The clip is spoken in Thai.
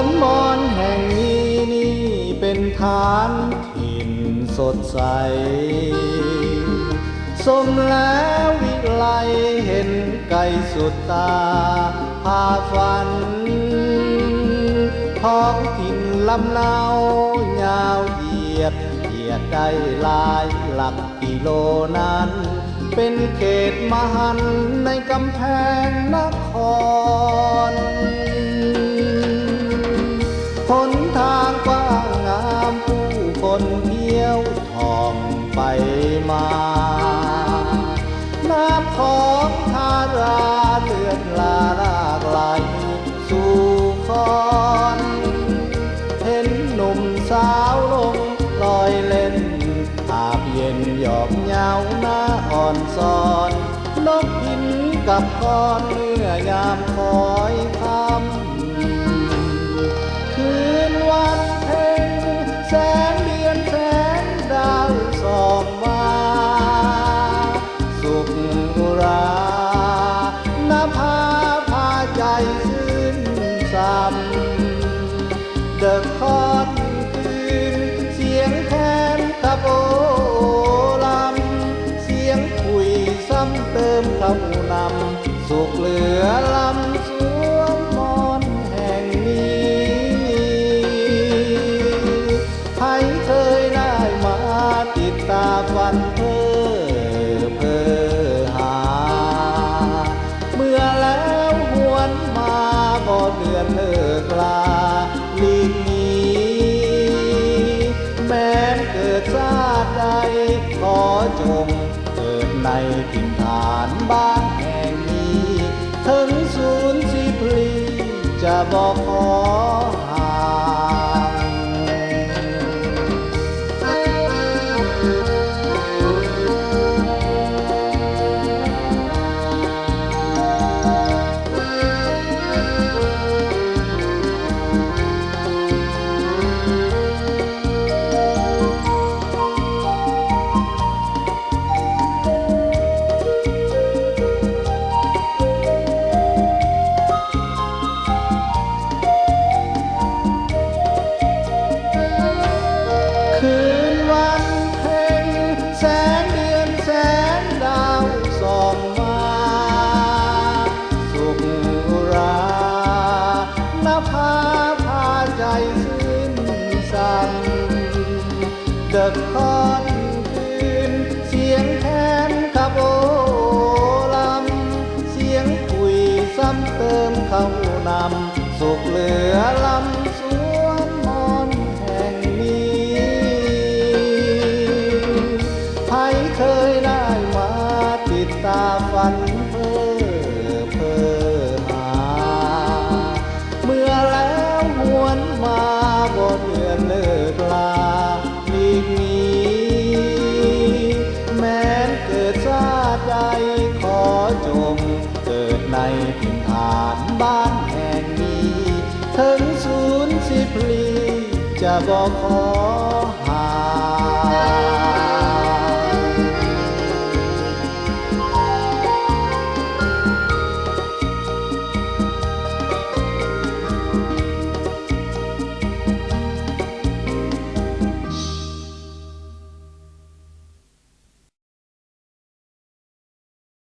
วนมอนแห่งนี้นี่เป็นฐานถิ่นสดใสสมแล้ววิไลเห็นไกลสุดตาพาฝันท้องถิ่นลำเนายาวเหยียดได้หลายหลักกิโลนั้นเป็นเขตมหันต์ในกำแพงนครหนทางกว้างงามผู้คนเที่ยวท่องไปมาน้ำของทาราเลือดลาลากไหลสู่คอนเห็นหนุ่มสาวลงลอยเล่นอาบเย็นหยอกเย้าหน้าอ่อนซ้อนนกหินกับคอนเมื่อยามคอยคำคืนวันเพ็ญแสงเดือนแสงดาวส่องมาสุขอุราณภาพาใจซื่นซ้ำเดอะคอนคืนเสียงแคนกับโอลำเสียงคุยซ้ำเติมคำนำสุขเหลือลำสวนมอนแห่งนี้ใครเคยได้มาติดตาฝันเพ้อหาเมื่อแล้วหวนมาบ่เดือนเลิกลาหลีกหนีแม้เกิดชาติใดขอจงเกิดในถิ่นฐานบ้านแห่งนี้ถึงศูนย์สิพลีจะบอกขอห่างคืนวันเพ็ญแสงเดือนแสงดาวส่องมาสุขอุราณภาพาใจซื่นซ้ำเดอะคอนคืนเสียงแคนกับโอลำเสียงคุยซ้ำเติมเข้านำสุขเหลือลำสวนมอนแห่งนี้ใครเคยได้มาติดตาฝันเพ้อหาเมื่อแล้วหวนมาบ่เดือนเลิกลาหลีกหนีแม้เกิดชาติใดขอจงเกิดในถิ่นฐานบ้านแห่งนี้ถึงศูนย์สิพลีจะบอกขอ